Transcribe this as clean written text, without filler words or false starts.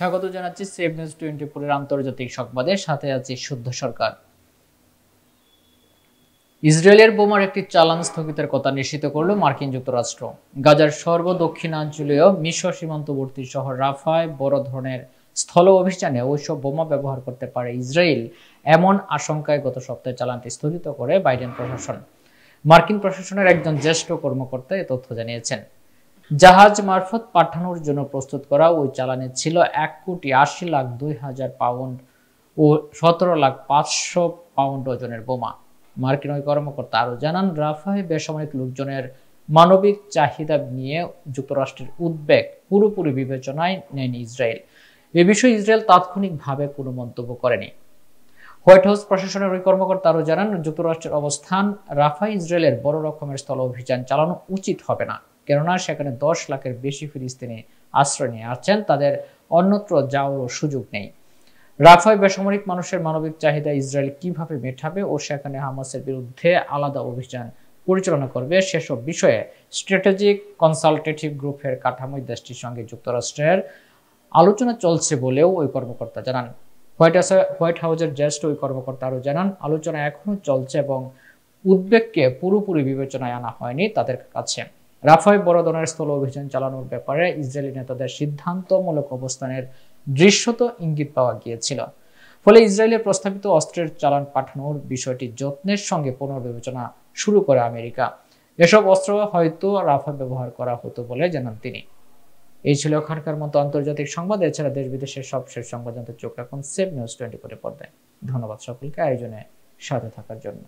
স্বাগত জানাচ্ছি save news 24 এর আন্তর্জাতিক সংবাদের সাথে আছি শুদ্ধ সরকার। ইসরায়েলের বোমার একটি চালান স্থগিতের কথা নিশ্চিত করল মার্কিন যুক্তরাষ্ট্র। গাজার সর্বদক্ষিণাঞ্চলীয় মিশর সীমান্তবর্তী শহর রাফায় বড় ধরনের স্থল অভিযানে ওইসব বোমা ব্যবহার করতে পারে ইসরায়েল, এমন আশঙ্কায় গত সপ্তাহে চালানটি স্থগিত করে বাইডেন প্রশাসন। মার্কিন প্রশাসনের একজন জ্যেষ্ঠ কর্মকর্তা এ তথ্য জানিয়েছেন। জাহাজ মারফত পাঠানোর জন্য প্রস্তুত করা ওই চালানে ছিল 1,80,02,000 পাউন্ড ও 17,500,000 পাউন্ড ওজনের বোমা। মার্কিন ওই কর্মকর্তা আরও জানান, রাফায় বেসামরিক লোকজনের মানবিক চাহিদা নিয়ে যুক্তরাষ্ট্রের উদ্বেগ পুরোপুরি বিবেচনায় নেয়নি ইসরায়েল। এ বিষয়ে ইসরায়েল তাৎক্ষণিকভাবে কোনো মন্তব্য করেনি। হোয়াইট হাউস প্রশাসনের ওই কর্মকর্তা আরও জানান, যুক্তরাষ্ট্রের অবস্থান, রাফায় ইসরায়েলের বড় রকমের স্থল অভিযান চালানো উচিত হবে না, কেননা সেখানে 10 লাখের বেশি ফিলিস্তিনি আশ্রয় নিয়ে আছেন, তাদের অন্যত্র যাওয়ারও সুযোগ নেই। রাফায় বেসামরিক মানুষের মানবিক চাহিদা ইসরায়েল কিভাবে মেটাবে ও সেখানে হামাসের বিরুদ্ধে আলাদা অভিযান পরিচালনা করবে, সেসব বিষয়ে স্ট্র্যাটেজিক কনসালটেটিভ গ্রুপের কাঠামোয় দেশটির সঙ্গে যুক্তরাষ্ট্রের আলোচনা চলছে বলেও ওই কর্মকর্তা জানান। হোয়াইট হাউসের জ্যেষ্ঠ ওই কর্মকর্তা আরও জানান, আলোচনা এখনো চলছে এবং উদ্বেগকে পুরোপুরি বিবেচনায় আনা হয়নি তাদের কাছে। রাফায় বড় ধরনের স্থল অভিযান চালানোর ব্যাপারে ইসরায়েলি নেতাদের সিদ্ধান্তমূলক অবস্থানের দৃশ্যত ইঙ্গিত পাওয়া গিয়েছিল। ফলে ইসরায়েলের প্রস্তাবিত অস্ত্রের চালান পাঠানোর বিষয়টি যত্নের সঙ্গে পুনর্বিবেচনা শুরু করে আমেরিকা। এসব অস্ত্র হয়তো রাফা ব্যবহার করা হতো বলে জানান তিনি। এই ছিল এখনকার মতো আন্তর্জাতিক সংবাদ। এছাড়া দেশ বিদেশের সবশেষ সংবাদ জানতে চোখ রাখুন সেভ নিউজ 24 পর্দায়। ধন্যবাদ সকলকে আয়োজনে সাথে থাকার জন্য।